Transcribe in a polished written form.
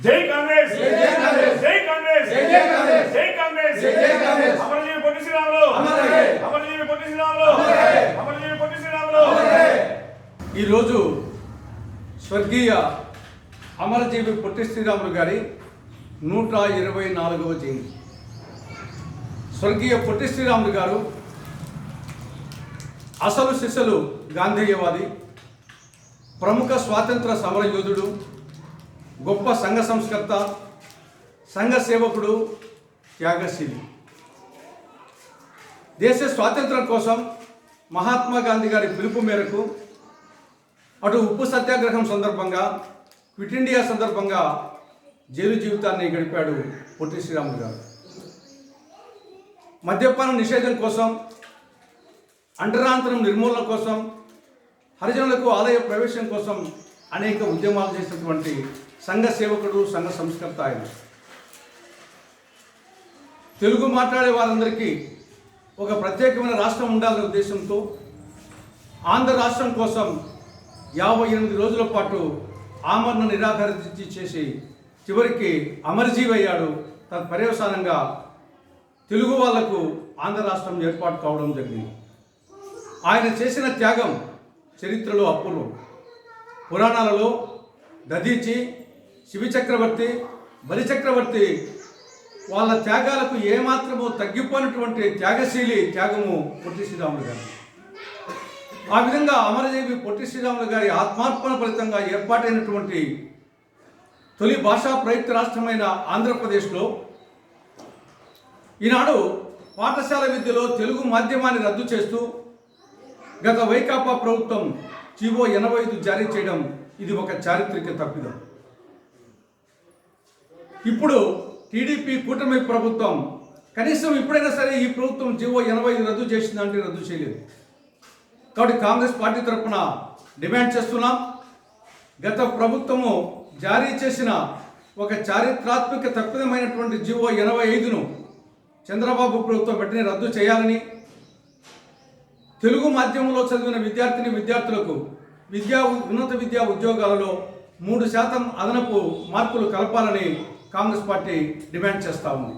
జై కాంగ్రెస్ జై కాంగ్రెస్ జై కాంగ్రెస్ జై కాంగ్రెస్ జై కాంగ్రెస్ జై కాంగ్రెస్ అమరజీవి పొట్టి శ్రీరాములు అమరజీవి అమరజీవి పొట్టి శ్రీరాములు అమరజీవి పొట్టి శ్రీరాములు. ఈ రోజు స్వర్గీయ అమరజీవి పొట్టి శ్రీరాములు గారి 124వ జయంతి. స్వర్గీయ పొట్టి శ్రీరాములు గారు అసలు సిసలు గాంధేయవాది, ప్రముఖ స్వాతంత్ర సమర యోధుడు, గొప్ప సంఘ సంస్కర్త, సంఘ సేవకుడు, త్యాగశీలి. దేశ స్వాతంత్రం కోసం మహాత్మా గాంధీ గారి పిలుపు మేరకు అటు ఉప్పు సత్యాగ్రహం సందర్భంగా, క్విట్ ఇండియా సందర్భంగా జైలు జీవితాన్ని గడిపాడు పొట్టి శ్రీరాములు గారు. మద్యపానం నిషేధం కోసం, అంటరాంతరం నిర్మూలన కోసం, హరిజనులకు ఆలయ ప్రవేశం కోసం అనేక ఉద్యమాలు చేసినటువంటి సంఘ సేవకుడు, సంఘ సంస్కర్త ఆయన. తెలుగు మాట్లాడే వారందరికీ ఒక ప్రత్యేకమైన రాష్ట్రం ఉండాలనే ఉద్దేశంతో ఆంధ్ర రాష్ట్రం కోసం 58 రోజుల పాటు ఆమరణ నిరాహార దీక్ష చేసి చివరికి అమరజీవి అయ్యాడు. తత్పర్యవసానంగా తెలుగు వాళ్లకు ఆంధ్ర రాష్ట్రం ఏర్పాటు కావడం జరిగింది. ఆయన చేసిన త్యాగం చరిత్రలో అపూర్వం. పురాణాలలో దధీచి, శివి చక్రవర్తి, బలి చక్రవర్తి వాళ్ళ త్యాగాలకు ఏమాత్రము తగ్గిపోయినటువంటి త్యాగశీలి త్యాగము పొట్టి శ్రీరాములు గారు. ఆ విధంగా అమరజీవి పొట్టి శ్రీరాములు గారి ఆత్మార్పణ ఫలితంగా ఏర్పాటైనటువంటి తొలి భాషా ప్రయుక్త రాష్ట్రమైన ఆంధ్రప్రదేశ్లో ఈనాడు పాఠశాల విద్యలో తెలుగు మాధ్యమాన్ని రద్దు చేస్తూ గత వైకాపా ప్రభుత్వం జీవో 85 జారీ చేయడం ఇది ఒక చారిత్రక తప్పిదం. ఇప్పుడు టీడీపీ కూటమి ప్రభుత్వం కనీసం ఇప్పుడైనా సరే ఈ ప్రభుత్వం జీవో 85 రద్దు చేసిందంటే రద్దు చేయలేదు. కాబట్టి కాంగ్రెస్ పార్టీ తరఫున డిమాండ్ చేస్తున్నాం, గత ప్రభుత్వము జారీ చేసిన ఒక చారిత్రాత్మక తప్పిదమైనటువంటి జీవో 85ను చంద్రబాబు ప్రభుత్వం వెంటనే రద్దు చేయాలని, తెలుగు మాధ్యమంలో చదివిన విద్యార్థులకు ఉన్నత విద్యా ఉద్యోగాలలో 3% అదనపు మార్కులు కలపాలని కాంగ్రెస్ పార్టీ డిమాండ్ చేస్తూ ఉంది.